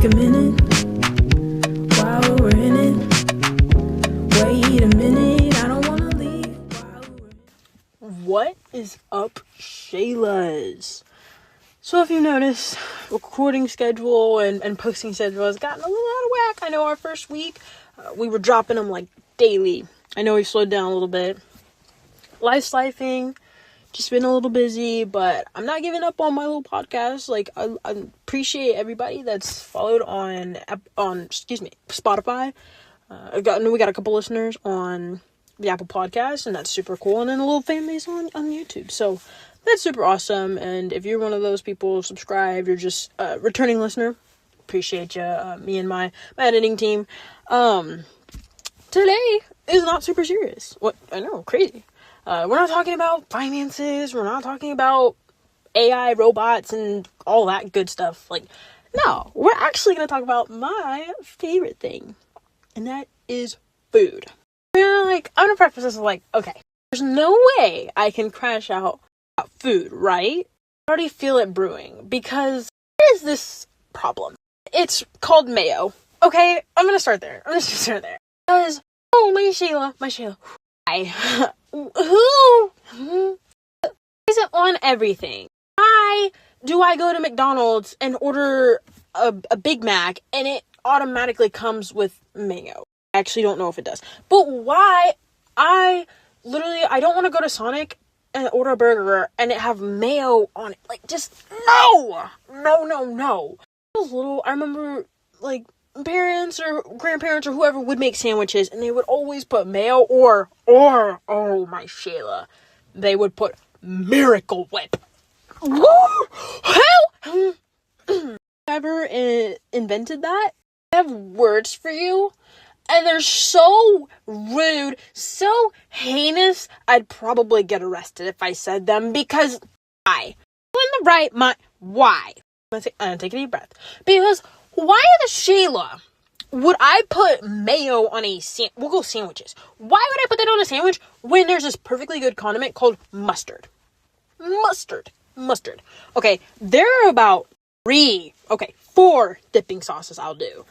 take a minute while we're in it. Wait a minute, I don't wanna leave while we're... What is up, Shaylas? So if you notice, recording schedule and posting schedule has gotten a little out of whack. I know our first week, we were dropping them like daily. I know we've slowed down a little bit. Life's lifing, just been a little busy, but I'm not giving up on my little podcast. Like, I appreciate everybody that's followed on Spotify. We got a couple listeners on the Apple Podcast, and that's super cool. And then a little fan base on YouTube. So that's super awesome. And if you're one of those people, subscribe. You're just a returning listener. Appreciate you. Me and my editing team. Today is not super serious. What? I know, crazy. We're not talking about finances. We're not talking about AI, robots, and all that good stuff. Like, no, we're actually going to talk about my favorite thing, and that is food. I'm going to preface this like, okay, there's no way I can crash out about food, right? I already feel it brewing, because what is this problem? It's called mayo. Okay, I'm going to start there. Because, my Sheila. Who isn't on everything? Why do I go to McDonald's and order a Big Mac and it automatically comes with mayo? I actually don't know if it does. But why I don't want to go to Sonic and order a burger and it have mayo on it. Like, just no. I remember, like, parents or grandparents or whoever would make sandwiches and they would always put mayo or oh my Shayla, they would put Miracle Whip. Whoever invented that, I have words for you, and they're so rude, so heinous, I'd probably get arrested if I said them, because why? In the right mind, why? I'm gonna take a deep breath. Because why the Shayla would I put mayo on we'll go sandwiches. Why would I put that on a sandwich when there's this perfectly good condiment called mustard? Mustard. Okay, there are about 4 dipping sauces I'll do.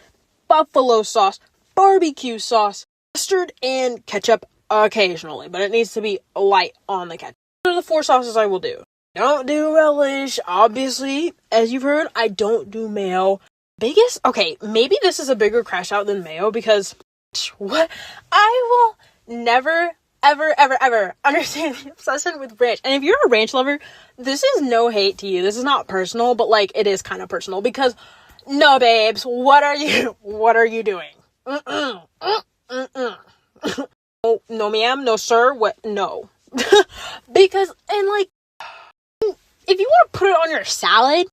Buffalo sauce, barbecue sauce, mustard, and ketchup occasionally, but it needs to be light on the ketchup. Those are the 4 sauces I will do. Don't do relish, obviously. As you've heard, I don't do mayo. Maybe this is a bigger crash out than mayo, because what? I will never, ever understand the obsession with ranch. And if you're a ranch lover, this is no hate to you. This is not personal, but like, it is kind of personal, because no, babes, what are you doing? Oh, no ma'am, no sir, what? No. Because, and like, if you want to put it on your salad,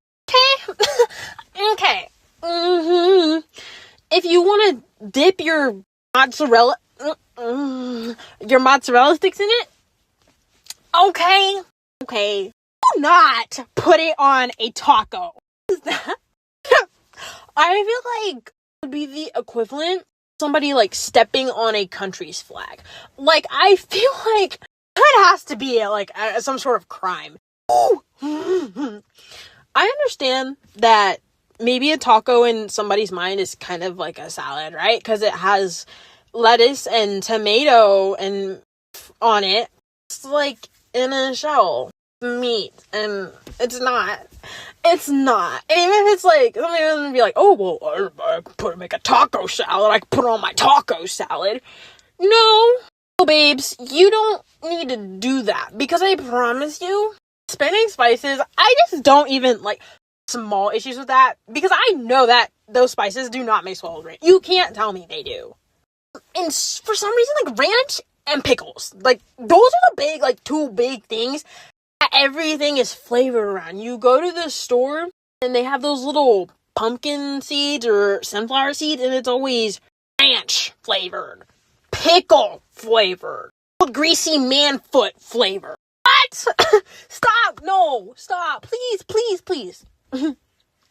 okay. If you want to dip your mozzarella sticks in it, okay. Do not put it on a taco. I feel like it would be the equivalent of somebody like stepping on a country's flag. Like, I feel like that has to be some sort of crime. I understand that maybe a taco in somebody's mind is kind of like a salad, right? Because it has lettuce and tomato and on it. It's like in a shell, meat, and it's not. And even if it's like, somebody doesn't be like, oh, well, I could make a taco salad. I could put it on my taco salad. No, babes, you don't need to do that, because I promise you, spinning spices, I just don't even like small issues with that, because I know that those spices do not mix well with ranch. You can't tell me they do. And for some reason, like, ranch and pickles, like, those are the big, like, 2 big things that everything is flavored around. You go to the store and they have those little pumpkin seeds or sunflower seeds, and it's always ranch flavored, pickle flavored, greasy man foot flavored. What? Stop. No, stop. Please.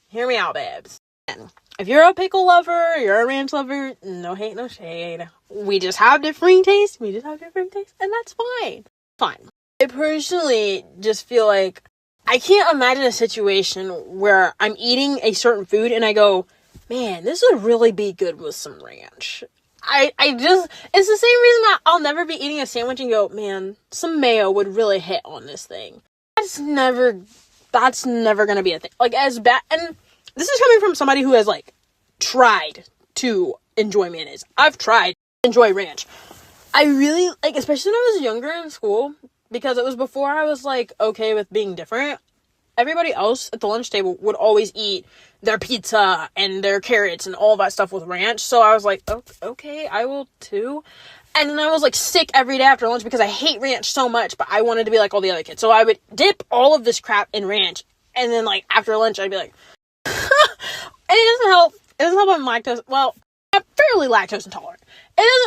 Hear me out, babes. If you're a pickle lover, you're a ranch lover, no hate, no shade. We just have differing tastes, and that's fine. I personally just feel like I can't imagine a situation where I'm eating a certain food and I go, man, this would really be good with some ranch. It's the same reason that I'll never be eating a sandwich and go, man, some mayo would really hit on this thing. That's never gonna be a thing. Like, as bad, and this is coming from somebody who has, like, tried to enjoy mayonnaise. I've tried to enjoy ranch. I really, like, especially when I was younger in school, because it was before I was, like, okay with being different. Everybody else at the lunch table would always eat their pizza and their carrots and all that stuff with ranch. So I was like, okay, I will too. And then I was like sick every day after lunch because I hate ranch so much, but I wanted to be like all the other kids. So I would dip all of this crap in ranch. And then like after lunch, I'd be like, and it doesn't help. It doesn't help I'm lactose. Well, I'm fairly lactose intolerant.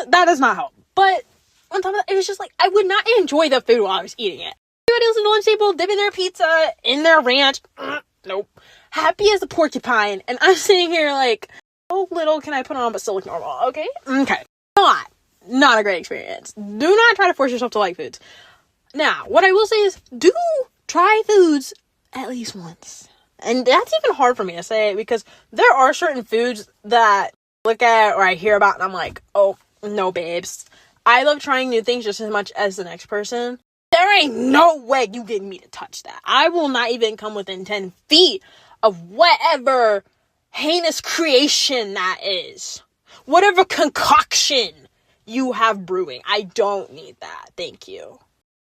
That does not help. But on top of that, it was just like, I would not enjoy the food while I was eating it. Everybody else at the lunch table dipping their pizza in their ranch. Nope. Happy as a porcupine. And I'm sitting here like, oh, little can I put on, but still look normal. Okay? Okay. Not a great experience. Do not try to force yourself to like foods. Now, what I will say is, do try foods at least once. And that's even hard for me to say because there are certain foods that I look at or I hear about and I'm like, oh, no, babes. I love trying new things just as much as the next person. There ain't no way you get me to touch that. I will not even come within 10 feet of whatever heinous creation that is. Whatever concoction you have brewing. I don't need that. Thank you.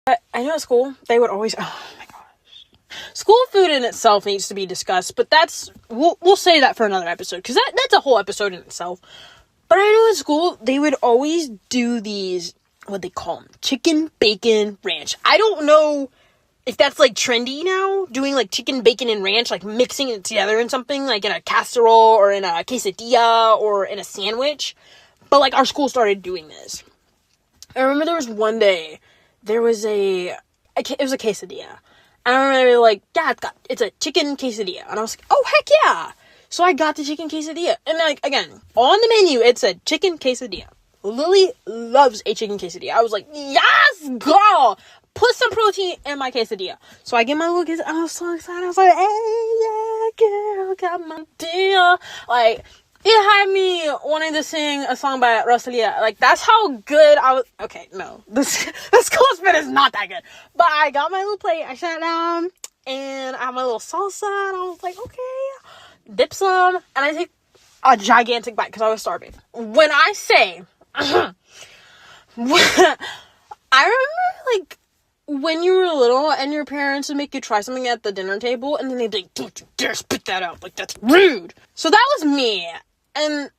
But I know at school, they would always, oh my gosh. School food in itself needs to be discussed, but we'll say that for another episode, because that's a whole episode in itself. But I know at school, they would always do these, what they call them, chicken, bacon, ranch. I don't know if that's, like, trendy now, doing, like, chicken, bacon, and ranch, like, mixing it together in something, like, in a casserole, or in a quesadilla, or in a sandwich. But, like, our school started doing this. I remember there was one day, it was a quesadilla. And I remember they were like, yeah, it's a chicken quesadilla. And I was like, oh, heck yeah. So I got the chicken quesadilla. And, like, again, on the menu, it said chicken quesadilla. Lily loves a chicken quesadilla. I was like, yes, girl! Put some protein in my quesadilla. So I get my little quesadilla. I was so excited. I was like, hey, yeah, girl, got my deal. Like, it had me wanting to sing a song by Rosalia. Like, that's how good I was. Okay, no. The school spit is not that good. But I got my little plate. I sat down. And I have my little salsa. And I was like, okay. Dip some. And I take a gigantic bite because I was starving. When I say... I remember, like, when you were little and your parents would make you try something at the dinner table and then they'd be like, don't you dare spit that out, like, that's rude. So that was me. And,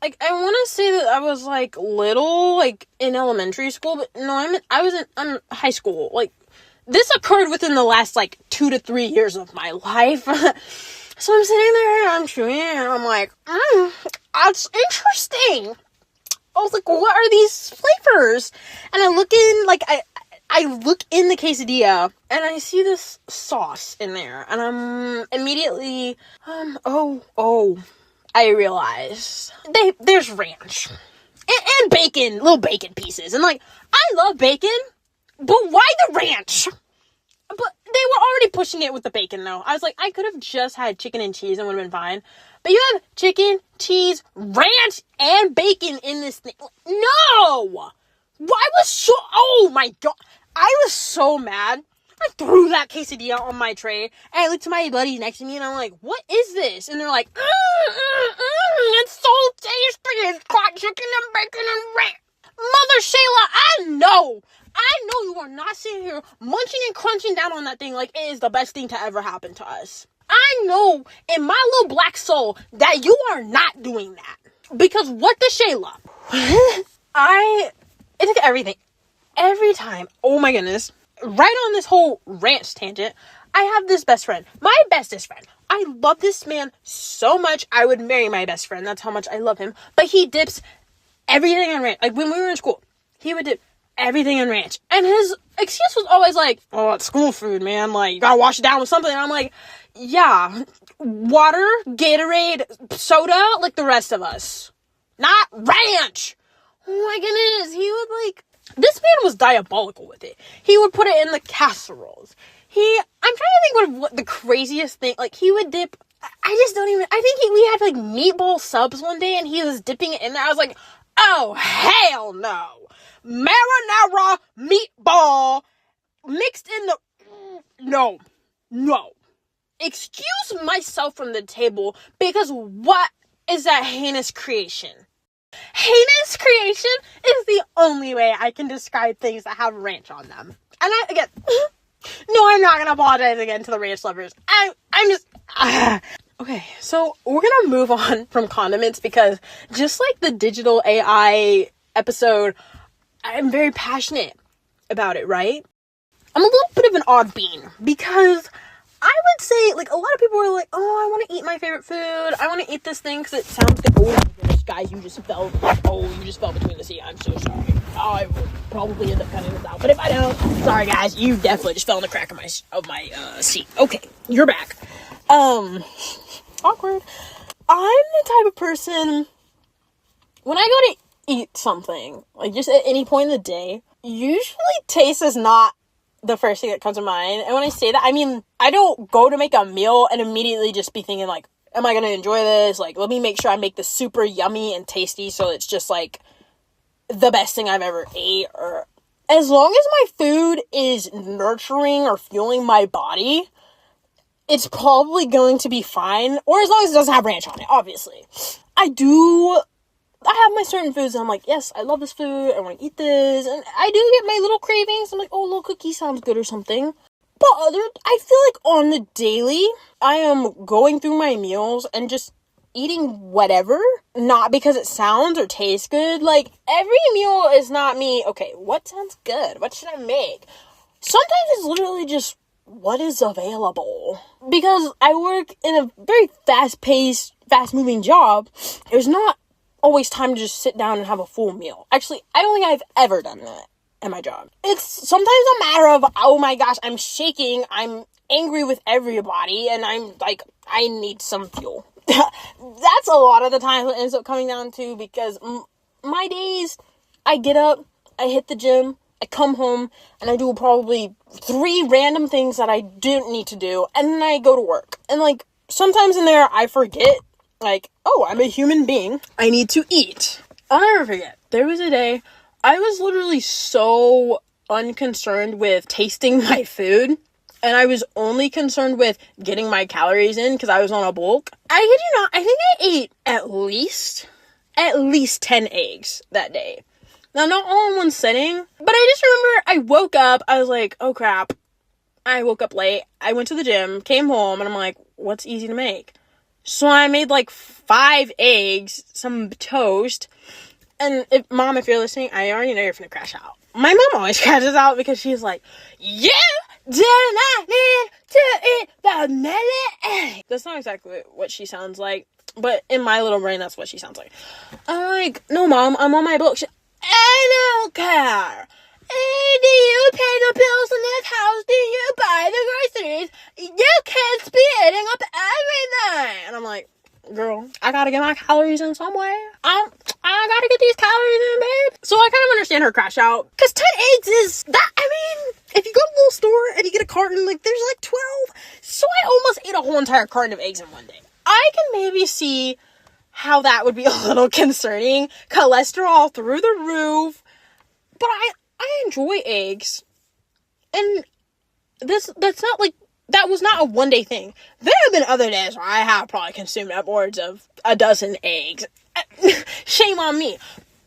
like, I want to say that I was, like, little, like, in elementary school, but no, I was in high school. Like, this occurred within the last, like, 2 to 3 years of my life. So I'm sitting there and I'm chewing and I'm like, that's interesting. I was like, what are these flavors? And I look in, like, I look in the quesadilla, and I see this sauce in there, and I'm immediately, I realize, there's ranch, and bacon, little bacon pieces, and, like, I love bacon, but why the ranch? But they were already pushing it with the bacon, though. I was like, I could have just had chicken and cheese and would have been fine. But you have chicken, cheese, ranch, and bacon in this thing. No! Oh my god. I was so mad. I threw that quesadilla on my tray. And I looked to my buddies next to me and I'm like, what is this? And they're like, it's so tasty. It's got chicken and bacon and ranch. Mother Shayla, I know you are not sitting here munching and crunching down on that thing like it is the best thing to ever happen to us. I know in my little black soul that you are not doing that. Because what the Shayla? It took everything. Every time, oh my goodness, right on this whole ranch tangent, I have this best friend. My bestest friend. I love this man so much, I would marry my best friend. That's how much I love him. But he dips everything in ranch. Like, when we were in school, he would dip everything in ranch. And his excuse was always like, oh, it's school food, man. Like, you gotta wash it down with something. And I'm like, yeah, water, Gatorade, soda, like the rest of us. Not ranch. Oh my goodness. He would, like, this man was diabolical with it. He would put it in the casseroles. I'm trying to think of what the craziest thing, like, he would dip I just don't even, I think we had like meatball subs one day and he was dipping it in there. I was like, oh, hell no. Marinara meatball mixed in the, no. Excuse myself from the table, because what is that heinous creation? Heinous creation is the only way I can describe things that have ranch on them. And no, I'm not gonna apologize again to the ranch lovers. I'm just, Okay, so we're gonna move on from condiments, because just like the digital AI episode, I'm very passionate about it, right? I'm a little bit of an odd bean, because I would say, like, a lot of people are like, oh, I want to eat my favorite food. I want to eat this thing because it sounds good. Oh, my goodness, guys, you just fell between the sea. I'm so sorry. I will probably end up cutting this out. But if I don't, sorry, guys, you definitely just fell in the crack of my seat. Okay, you're back. Awkward. I'm the type of person, when I go to eat something, like, just at any point in the day, usually taste is not the first thing that comes to mind. And when I say that, I mean, I don't go to make a meal and immediately just be thinking, like, am I going to enjoy this? Like, let me make sure I make this super yummy and tasty so it's just, like, the best thing I've ever ate. Or as long as my food is nurturing or fueling my body, it's probably going to be fine. Or as long as it doesn't have ranch on it, obviously. I have my certain foods and I'm like, yes, I love this food, I want to eat this, and I do get my little cravings. I'm like, oh, a little cookie sounds good or something. But I feel like on the daily, I am going through my meals and just eating whatever, not because it sounds or tastes good. Like, every meal is not me, okay, what sounds good? What should I make? Sometimes it's literally just what is available. Because I work in a very fast-paced, fast-moving job, there's not always time to just sit down and have a full meal. Actually, I don't think I've ever done that at my job. It's sometimes a matter of, oh my gosh, I'm shaking, I'm angry with everybody, and I'm like, I need some fuel. That's a lot of the time what ends up coming down to, because my days, I get up, I hit the gym, I come home, and I do probably 3 random things that I didn't need to do, and then I go to work. And like, sometimes in there, I forget, like, oh, I'm a human being. I need to eat. I'll never forget. There was a day, I was literally so unconcerned with tasting my food, and I was only concerned with getting my calories in because I was on a bulk. I kid you not, I think I ate at least 10 eggs that day. Now, not all in one sitting, but I just remember I woke up, I was like, oh crap. I woke up late, I went to the gym, came home, and I'm like, what's easy to make? So I made like 5 eggs, some toast, and Mom, if you're listening, I already know you're finna crash out. My mom always crashes out because she's like, you do not need to eat the melon egg. That's not exactly what she sounds like, but in my little brain, that's what she sounds like. I'm like, no, Mom, I'm on my book. I don't care. Do you pay the bills in this house? Do you buy the groceries? You kids be eating up everything. And I'm like, girl, I gotta get my calories in some way. I gotta get these calories in, babe. So I kind of understand her crash out. Because 10 eggs is, that, I mean, if you go to a little store and you get a carton, like, there's like 12. So I almost ate a whole entire carton of eggs in one day. I can maybe see how that would be a little concerning. Cholesterol through the roof. But I enjoy eggs, and that's not like, that was not a one day thing. There have been other days where I have probably consumed upwards of a dozen eggs. Shame on me.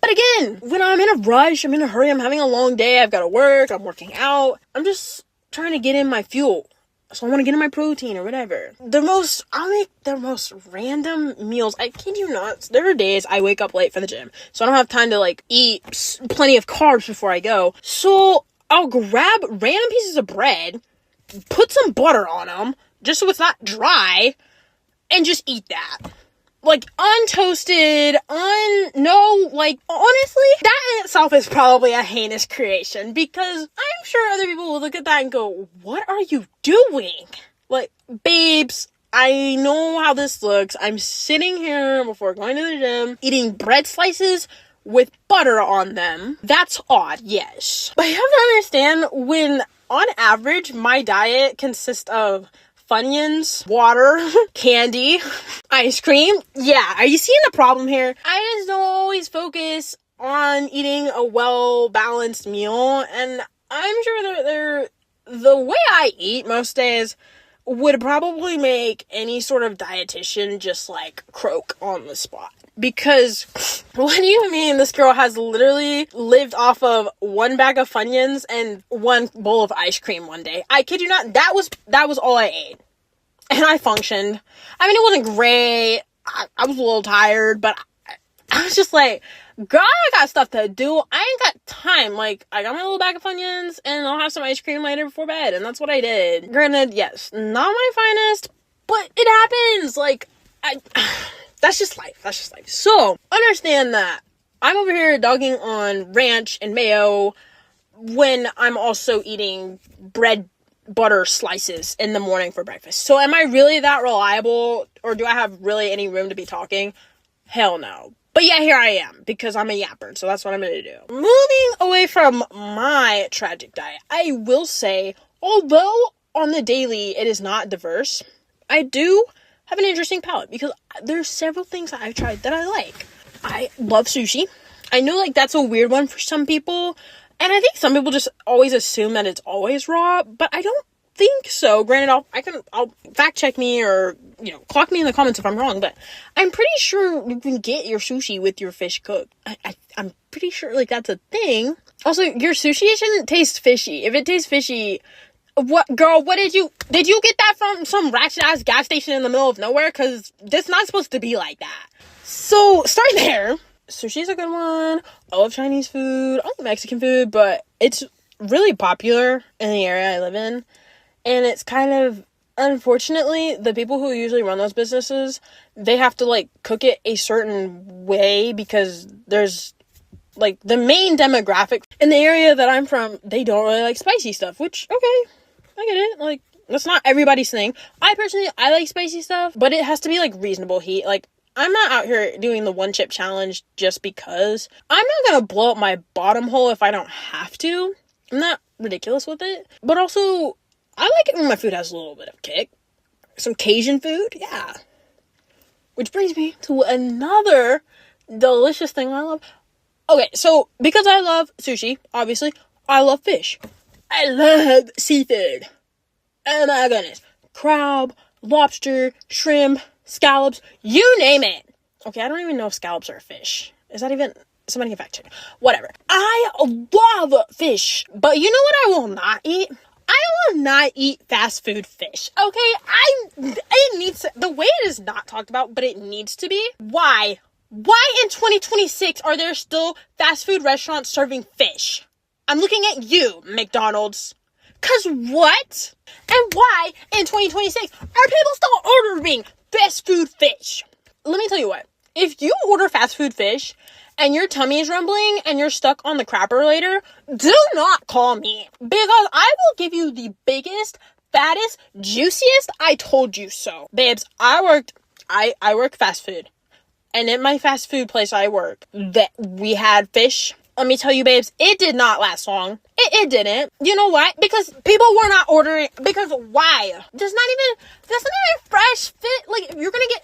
But again, when I'm in a rush, I'm in a hurry, I'm having a long day, I've got to work, I'm working out, I'm just trying to get in my fuel. So I want to get in my protein or whatever. I'll make the most random meals. I kid you not. There are days I wake up late for the gym, so I don't have time to like eat plenty of carbs before I go. So I'll grab random pieces of bread, put some butter on them, just so it's not dry, and just eat that. Like, untoasted, like, honestly, that in itself is probably a heinous creation, because I'm sure other people will look at that and go, what are you doing? Like, babes, I know how this looks. I'm sitting here before going to the gym, eating bread slices with butter on them. That's odd, yes. But you have to understand, when, on average, my diet consists of Funyuns, water, candy, ice cream. Yeah, are you seeing the problem here? I just don't always focus on eating a well-balanced meal, and I'm sure that the way I eat most days would probably make any sort of dietitian just like croak on the spot. Because what do you mean this girl has literally lived off of one bag of Funyuns and one bowl of ice cream one day? I kid you not, that was all I ate. And I functioned. I mean, it wasn't great. I was a little tired, but I was just like, girl, I got stuff to do. I ain't got time. Like, I got my little bag of Funyuns and I'll have some ice cream later before bed. And that's what I did. Granted, yes, not my finest, but it happens. Like, that's just life. That's just life. So, understand that I'm over here dogging on ranch and mayo when I'm also eating bread butter slices in the morning for breakfast. So, am I really that reliable, or do I have really any room to be talking? Hell no. But yeah, here I am, because I'm a yapper, so that's what I'm gonna do. Moving away from my tragic diet, I will say, although on the daily it is not diverse, I do have an interesting palate, because there's several things that I've tried that I like. I love sushi. I know, like, that's a weird one for some people, and I think some people just always assume that it's always raw, but I don't think so. Granted, I'll fact check me, or, you know, clock me in the comments if I'm wrong, but I'm pretty sure you can get your sushi with your fish cooked. I'm pretty sure, like, that's a thing. Also, your sushi shouldn't taste fishy. If it tastes fishy, what, girl, did you get that from some ratchet ass gas station in the middle of nowhere? Because it's not supposed to be like that. So, start there. Sushi's a good one. I love Chinese food. I like Mexican food, but it's really popular in the area I live in. And it's kind of, unfortunately, the people who usually run those businesses, they have to, like, cook it a certain way, because there's, like, the main demographic in the area that I'm from, they don't really like spicy stuff, which, okay, I get it. Like, that's not everybody's thing. I like spicy stuff, but it has to be, like, reasonable heat. Like, I'm not out here doing the one chip challenge just because. I'm not gonna blow up my bottom hole if I don't have to. I'm not ridiculous with it. But also, I like it when my food has a little bit of kick. Some Cajun food, yeah. Which brings me to another delicious thing I love. Okay, so because I love sushi, obviously, I love fish. I love seafood. Oh my goodness. Crab, lobster, shrimp, scallops, you name it. Okay, I don't even know if scallops are a fish. Is that even... Somebody can fact check. Whatever. I love fish. But you know what I will not eat? I will not eat fast food fish. Okay? It needs to... The way it is not talked about, but it needs to be. Why? Why in 2026 are there still fast food restaurants serving fish? I'm looking at you, McDonald's. 'Cause what? And why in 2026 are people still ordering fast food fish? Let me tell you what. If you order fast food fish and your tummy is rumbling and you're stuck on the crapper later, do not call me. Because I will give you the biggest, fattest, juiciest I told you so. Babes, I work fast food. And in my fast food place I work, that we had fish. Let me tell you, babes, it did not last long. It didn't. You know why? Because people were not ordering. Because why? That's not even fresh fish. Like, if you're gonna get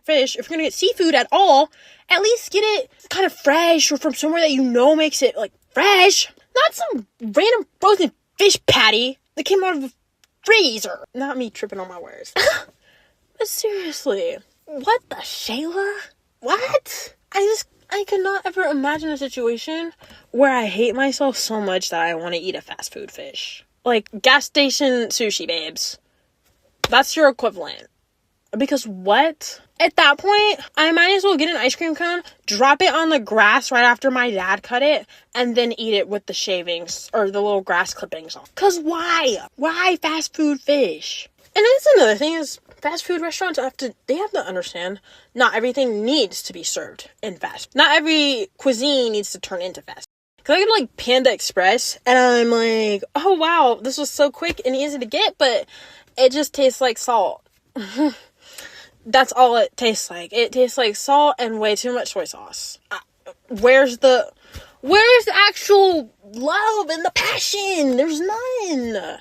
fish, if you're gonna get seafood at all, at least get it kind of fresh, or from somewhere that you know makes it, like, fresh. Not some random frozen fish patty that came out of the freezer. Not me tripping on my words. But seriously, what the Shayla? What? I cannot ever imagine a situation where I hate myself so much that I want to eat a fast food fish. Like, gas station sushi, babes. That's your equivalent. Because what? At that point, I might as well get an ice cream cone, drop it on the grass right after my dad cut it, and then eat it with the shavings, or the little grass clippings on. 'Cause why? Why fast food fish? And that's another thing is, fast food restaurants have to understand not everything needs to be served in fast. Not every cuisine needs to turn into fast. Because I get, like, Panda Express, and I'm like, oh wow, this was so quick and easy to get, but it just tastes like salt. That's all it tastes like. It tastes like salt and way too much soy sauce. Where's the actual love and the passion? There's none.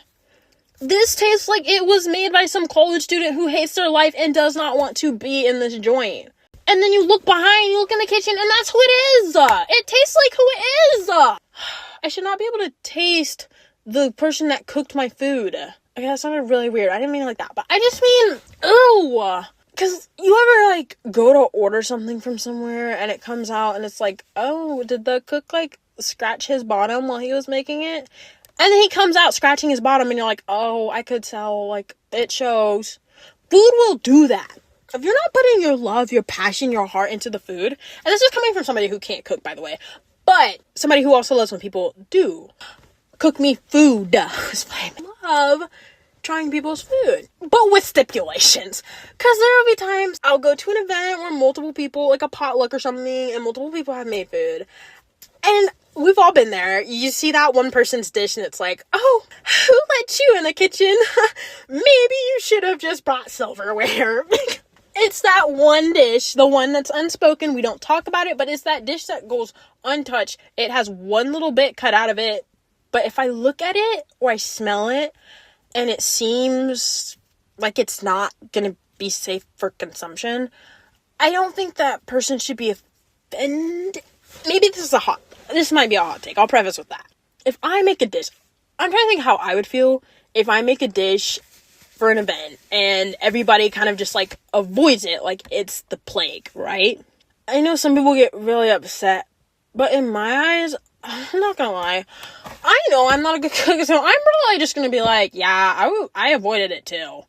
This tastes like it was made by some college student who hates their life and does not want to be in this joint. And then you look behind, you look in the kitchen, and that's who it is. It tastes like who it is. I should not be able to taste the person that cooked my food. Okay, that sounded really weird. I didn't mean it like that, but I just mean, ew. Because you ever, like, go to order something from somewhere and it comes out and it's like, oh, did the cook, like, scratch his bottom while he was making it? And then he comes out scratching his bottom and you're like, oh, I could tell, like, it shows. Food will do that. If you're not putting your love, your passion, your heart into the food, and this is coming from somebody who can't cook, by the way, but somebody who also loves when people do cook me food. I love trying people's food, but with stipulations. Because there will be times I'll go to an event where multiple people, like a potluck or something, and multiple people have made food. And we've all been there. You see that one person's dish and it's like, oh, who let you in the kitchen? Maybe you should have just brought silverware. It's that one dish, the one that's unspoken. We don't talk about it, but it's that dish that goes untouched. It has one little bit cut out of it. But if I look at it or I smell it and it seems like it's not going to be safe for consumption, I don't think that person should be offended. Maybe this might be a hot take. I'll preface with that. If I make a dish, I'm trying to think how I would feel if I make a dish for an event and everybody kind of just like avoids it like it's the plague, right? I know some people get really upset, but in my eyes, I'm not gonna lie, I know I'm not a good cook, so I'm probably just gonna be like, yeah, I avoided it too, and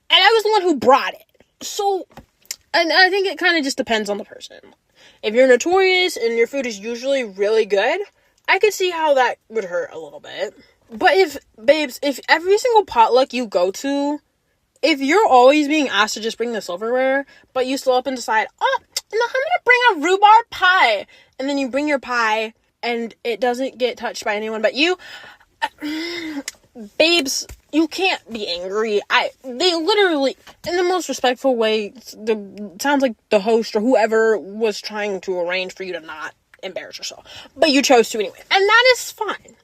I was the one who brought it. So, and I think it kind of just depends on the person. If you're notorious and your food is usually really good, I could see how that would hurt a little bit. But if every single potluck you go to, if you're always being asked to just bring the silverware, but you still up and decide, oh, no, I'm gonna bring a rhubarb pie, and then you bring your pie, and it doesn't get touched by anyone but you, babes, you can't be angry. They literally, in the most respectful way, sounds like the host or whoever was trying to arrange for you to not embarrass yourself, but you chose to anyway, and that is fine.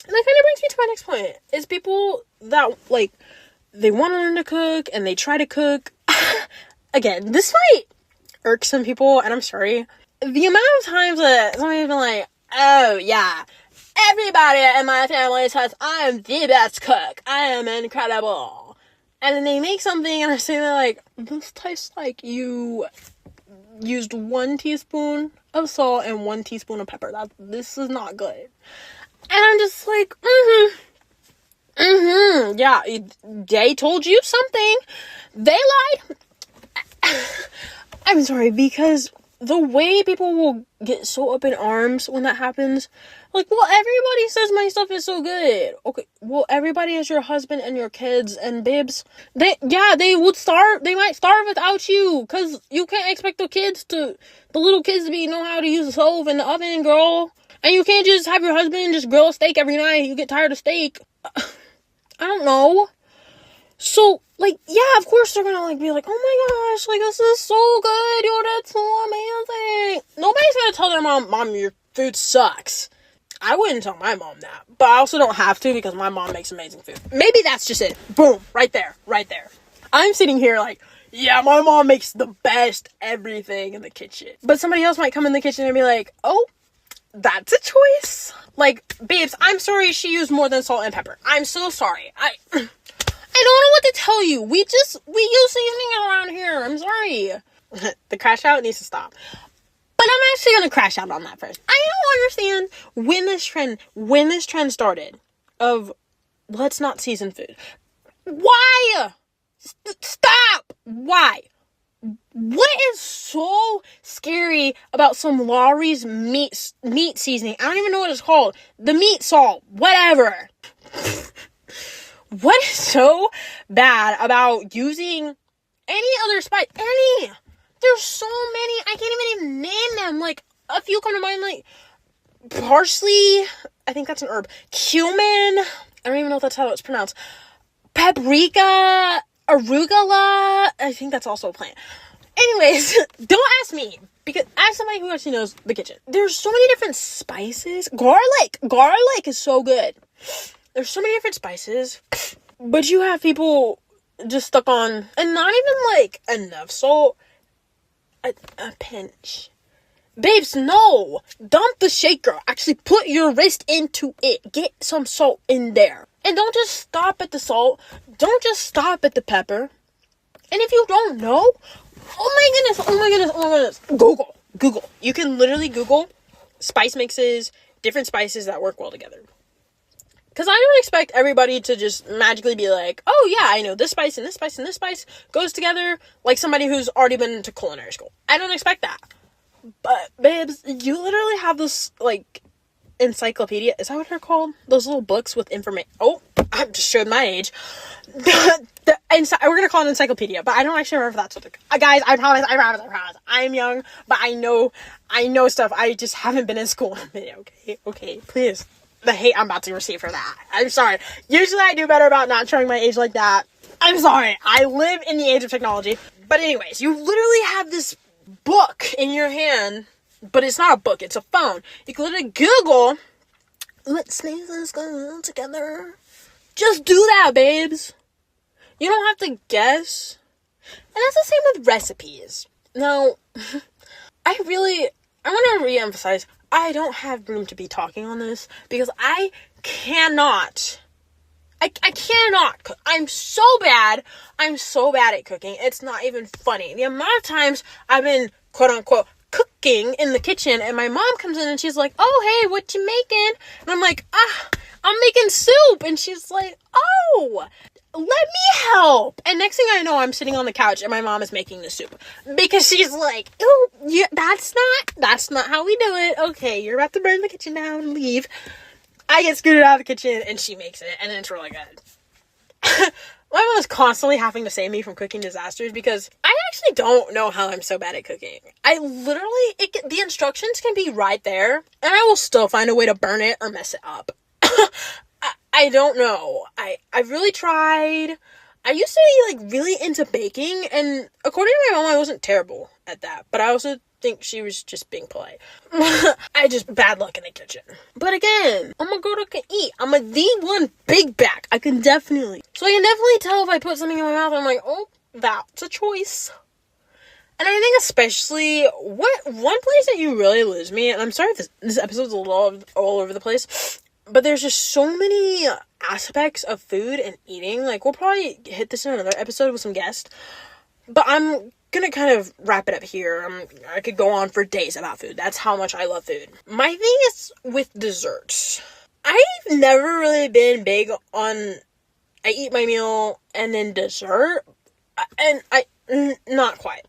And that kind of brings me to my next point, is people that, like, they want to learn to cook, and they try to cook. Again, this might irk some people, and I'm sorry. The amount of times that somebody's been like, oh, yeah, everybody in my family says I'm the best cook. I am incredible. And then they make something, and I say, they're like, this tastes like you used 1 teaspoon of salt and 1 teaspoon of pepper. This is not good. And I'm just like, yeah, they told you something. They lied. I'm sorry, because the way people will get so up in arms when that happens, like, well, everybody says my stuff is so good. Okay, well, everybody has your husband and your kids and babes. They would starve. They might starve without you, because you can't expect the little kids to know how to use the stove and the oven, girl. And you can't just have your husband just grill a steak every night. You get tired of steak. I don't know. So, like, yeah, of course they're gonna, like, be like, oh my gosh, like, this is so good. Yo, that's so amazing. Nobody's gonna tell their mom, your food sucks. I wouldn't tell my mom that. But I also don't have to, because my mom makes amazing food. Maybe that's just it. Boom. Right there. Right there. I'm sitting here like, yeah, my mom makes the best everything in the kitchen. But somebody else might come in the kitchen and be like, oh, that's a choice. Like, babes, I'm sorry she used more than salt and pepper. I'm so sorry. I don't know what to tell you. We use seasoning around here. I'm sorry. The crash out needs to stop. But I'm actually going to crash out on that first. I don't understand when this trend started of let's not season food. Why? Stop. Why? What is so scary about some Lawry's meat seasoning? I don't even know what it's called. The meat salt, whatever. What is so bad about using any other spice? There's so many. I can't even name them. Like, a few come to mind, like parsley. I think that's an herb. Cumin. I don't even know if that's how it's pronounced. Paprika. Arugula. I think that's also a plant. Anyways, don't ask me, because ask somebody who actually knows the kitchen. There's so many different spices. Garlic is so good. There's so many different spices. But you have people just stuck on, and not even like enough salt, a pinch. Babes, no! Dump the shaker. Actually put your wrist into it. Get some salt in there. And don't just stop at the salt. Don't just stop at the pepper. And if you don't know, oh my goodness. Google. You can literally Google spice mixes, different spices that work well together. Because I don't expect everybody to just magically be like, oh yeah, I know this spice and this spice and this spice goes together, like somebody who's already been to culinary school. I don't expect that. But, babes, you literally have this, like, encyclopedia. Is that what they're called? Those little books with information. Oh, I just showed my age. We're gonna call it an encyclopedia, but I don't actually remember if that's what guys, I promise. I'm young, but I know stuff. I just haven't been in school in a minute, okay? Please. The hate I'm about to receive for that. I'm sorry. Usually I do better about not showing my age like that. I'm sorry. I live in the age of technology. But anyways, you literally have this book in your hand, but it's not a book, it's a phone. You can literally Google, let's sneeze this go together. Just do that, babes. You don't have to guess. And that's the same with recipes. Now, I want to re-emphasize, I don't have room to be talking on this because I cannot cook. I'm so bad at cooking. It's not even funny. The amount of times I've been, quote unquote, cooking in the kitchen and my mom comes in and she's like, oh, hey, what you making? And I'm like, I'm making soup. And she's like, oh, let me help. And next thing I know, I'm sitting on the couch and my mom is making the soup because she's like, oh, yeah, that's not how we do it. Okay, you're about to burn the kitchen down and leave. I get scooted out of the kitchen and she makes it and it's really good. My mom is constantly having to save me from cooking disasters because I actually don't know how I'm so bad at cooking. The instructions can be right there and I will still find a way to burn it or mess it up. I don't know. I've really tried. I used to be like really into baking and according to my mom, I wasn't terrible at that, but I also think she was just being polite. I just bad luck in the kitchen. But again, I'm a girl that can eat. I'm a D1 big back. I can definitely tell if I put something in my mouth, I'm like, oh, that's a choice. And I think especially one place that you really lose me, and I'm sorry if this episode's a little all over the place, but there's just so many aspects of food and eating. Like, we'll probably hit this in another episode with some guests, but I'm gonna kind of wrap it up here. I could go on for days about food. That's how much I love food. My thing is with desserts. I've never really been big on, I eat my meal and then dessert. And not quite.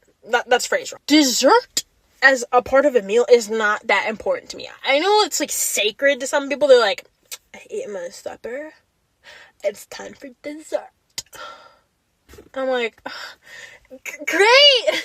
That's phrase wrong. Dessert as a part of a meal is not that important to me. I know it's like sacred to some people. They're like, I ate my supper. It's time for dessert. I'm like, great!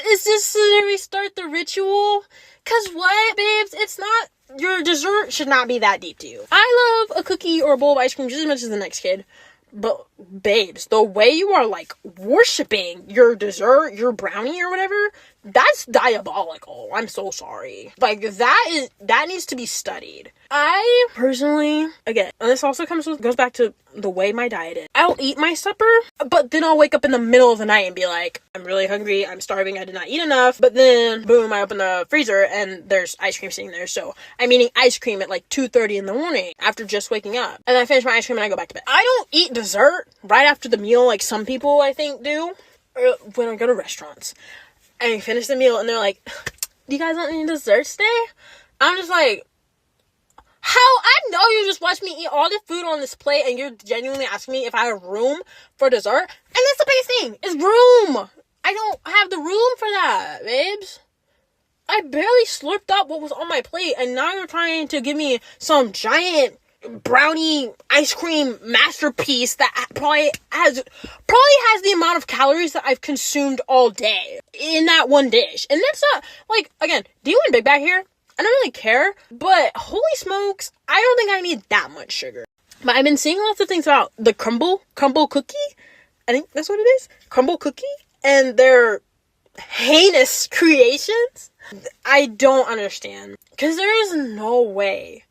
Is this where we start the ritual? Cause what, babes? It's not, your dessert should not be that deep to you. I love a cookie or a bowl of ice cream just as much as the next kid. But, babes, the way you are, like, worshiping your dessert, your brownie or whatever, that's diabolical. I'm so sorry. Like, that needs to be studied. I personally, again, and this also goes back to the way my diet is. I'll eat my supper, but then I'll wake up in the middle of the night and be like, I'm really hungry, I'm starving, I did not eat enough. But then, boom, I open the freezer and there's ice cream sitting there. So I'm eating ice cream at like 2:30 in the morning after just waking up. And I finish my ice cream and I go back to bed. I don't eat dessert right after the meal like some people I think do. Or when I go to restaurants. And I finish the meal and they're like, do you guys want any desserts today? I'm just like, how? I know you just watched me eat all the food on this plate and you're genuinely asking me if I have room for dessert? And that's the biggest thing, is room. I don't have the room for that, babes. I barely slurped up what was on my plate and now you're trying to give me some giant brownie ice cream masterpiece that probably has the amount of calories that I've consumed all day in that one dish. And that's not, like, again, do you want Big Bag here? I don't really care, but holy smokes, I don't think I need that much sugar. But I've been seeing lots of things about the crumble cookie. I think that's what it is. Crumble cookie. And their heinous creations. I don't understand. Because there's no way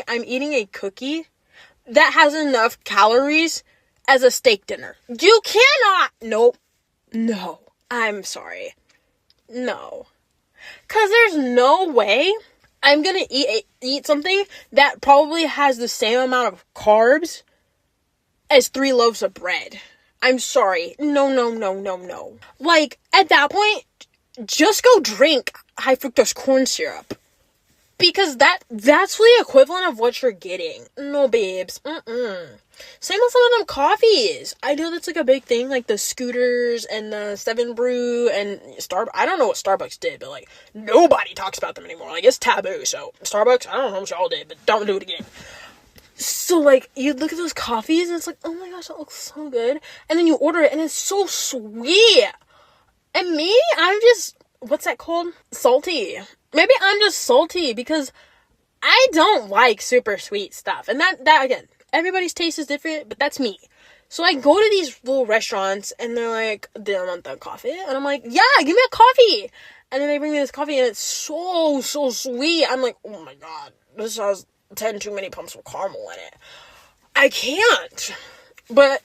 I'm eating a cookie that has enough calories as a steak dinner. You cannot. Nope. No. I'm sorry. No. Because there's no way I'm going to eat something that probably has the same amount of carbs as 3 loaves of bread. I'm sorry. No. Like, at that point, just go drink high fructose corn syrup. Because that's the equivalent of what you're getting. No, babes. Same with some of them coffees. I know that's like a big thing, like the Scooters and the 7 Brew and I don't know what Starbucks did, but like nobody talks about them anymore. Like, it's taboo. So Starbucks, I don't know what y'all did, but don't do it again. So like you look at those coffees and it's like, oh my gosh, that looks so good. And then you order it and it's so sweet. And me, I'm just, what's that called? Salty. Maybe I'm just salty because I don't like super sweet stuff. And that again, everybody's taste is different, but that's me. So I go to these little restaurants and they're like, do I want the coffee? And I'm like, yeah, give me a coffee. And then they bring me this coffee and it's so sweet. I'm like, oh my God, this has 10 too many pumps of caramel in it. I can't. But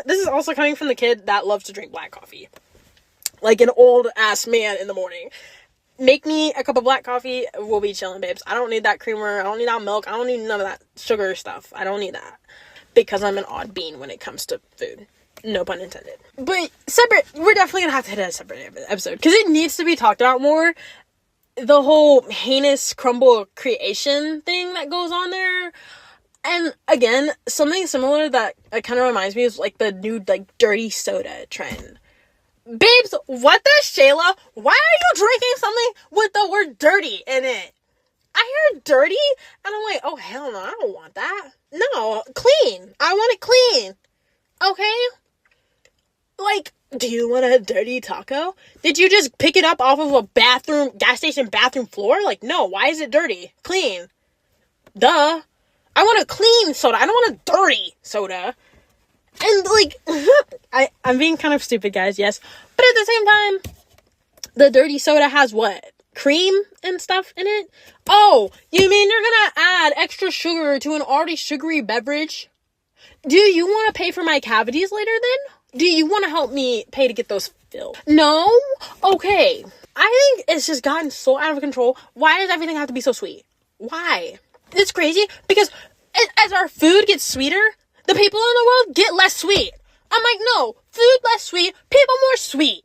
this is also coming from the kid that loves to drink black coffee. Like an old ass man in the morning. Make me a cup of black coffee, we'll be chilling, babes. I don't need that creamer, I don't need that milk, I don't need none of that sugar stuff. I don't need that. Because I'm an odd bean when it comes to food. No pun intended. But we're definitely gonna have to hit a separate episode. Because it needs to be talked about more. The whole heinous crumble creation thing that goes on there. And again, something similar that kind of reminds me is like the new like dirty soda trend. Babes, what the Shayla? Why are you drinking something with the word dirty in it? I hear dirty, and I'm like, oh, hell no, I don't want that. No, clean. I want it clean. Okay? Like, do you want a dirty taco? Did you just pick it up off of a gas station bathroom floor? Like, no, why is it dirty? Clean. Duh. I want a clean soda. I don't want a dirty soda. And, like, I'm being kind of stupid, guys, yes. But at the same time, the dirty soda has what? Cream and stuff in it? Oh, you mean you're gonna add extra sugar to an already sugary beverage? Do you want to pay for my cavities later then? Do you want to help me pay to get those filled? No? Okay. I think it's just gotten so out of control. Why does everything have to be so sweet? Why? It's crazy because as our food gets sweeter, the people in the world get less sweet. I'm like, no, food less sweet, people more sweet.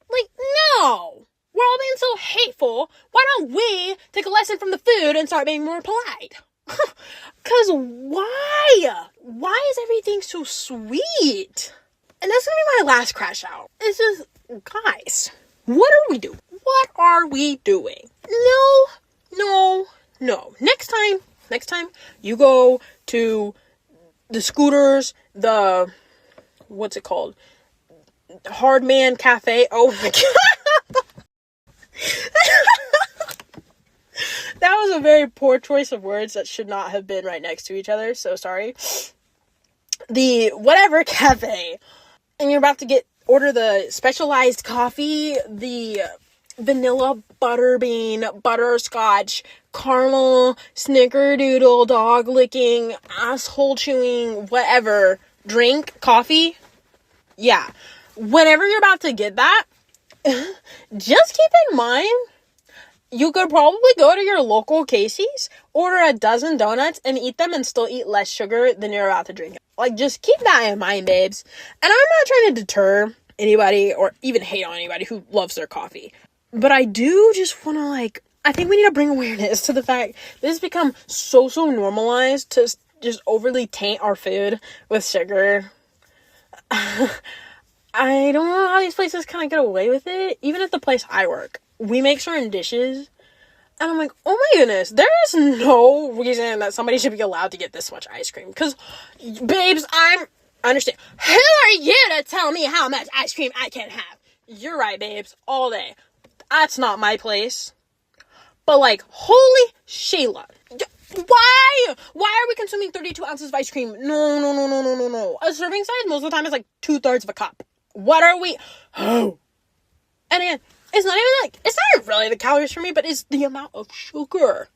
Like, no. We're all being so hateful. Why don't we take a lesson from the food and start being more polite? Because why? Why is everything so sweet? And that's going to be my last crash out. It's just, guys, what are we doing? What are we doing? No. Next time you go to the Scooters, what's it called? Hard Man Cafe. Oh my God. That was a very poor choice of words that should not have been right next to each other. So sorry. The whatever cafe. And you're about to order the specialized coffee, the vanilla butterbean, butterscotch, caramel, snickerdoodle, dog licking, asshole chewing, whatever drink, coffee. Yeah. Whenever you're about to get that, just keep in mind, you could probably go to your local Casey's, order a dozen donuts, and eat them and still eat less sugar than you're about to drink. Like, just keep that in mind, babes. And I'm not trying to deter anybody or even hate on anybody who loves their coffee. But I do just want to, I think we need to bring awareness to the fact this has become so normalized to just overly taint our food with sugar. I don't know how these places kind of get away with it. Even at the place I work, we make certain dishes, and I'm like, oh my goodness, there is no reason that somebody should be allowed to get this much ice cream. Because, babes, I understand. Who are you to tell me how much ice cream I can have? You're right, babes, all day. That's not my place. But, holy Shayla. Why? Why are we consuming 32 ounces of ice cream? No. A serving size most of the time is 2/3 of a cup. What are we? Oh. And again, it's not really the calories for me, but it's the amount of sugar.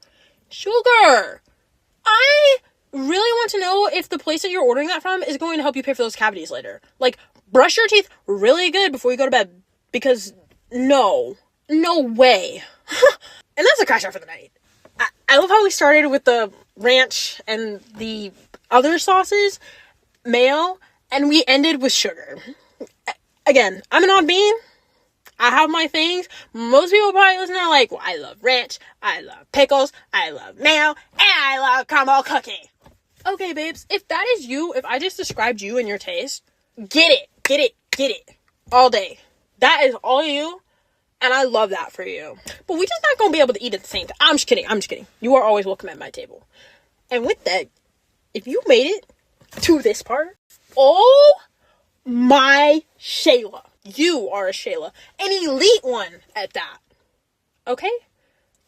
I really want to know if the place that you're ordering that from is going to help you pay for those cavities later. Like, brush your teeth really good before you go to bed, because no way. And that's a crash out for the night. I love how we started with the ranch and the other sauces, mayo, and we ended with sugar. Again, I'm an odd bean. I have my things. Most people probably listen are like, well, I love ranch, I love pickles, I love mayo, and I love caramel cookie. Okay, babes, if that is you, if I just described you and your taste, get it, all day. That is all you, and I love that for you. But we just not gonna be able to eat at the same time. I'm just kidding. You are always welcome at my table. And with that, if you made it to this part, oh my Shayla. You are a Shayla. An elite one at that. Okay?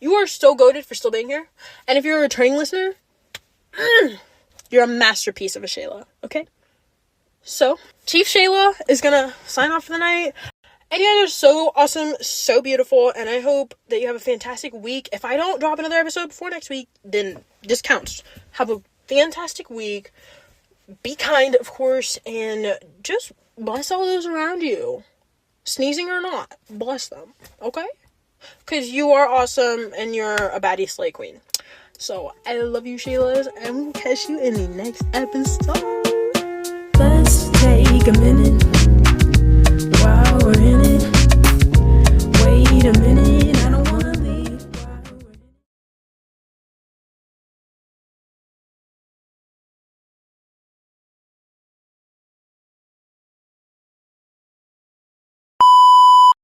You are so goated for still being here. And if you're a returning listener, you're a masterpiece of a Shayla. Okay? So, Chief Shayla is gonna sign off for the night. And you guys are so awesome, so beautiful, and I hope that you have a fantastic week. If I don't drop another episode before next week, then this counts. Have a fantastic week. Be kind, of course, and just bless all those around you. Sneezing or not, bless them, okay? Because you are awesome, and you're a baddie slay queen. So, I love you, Shaylas, and we'll catch you in the next episode. Let's take a minute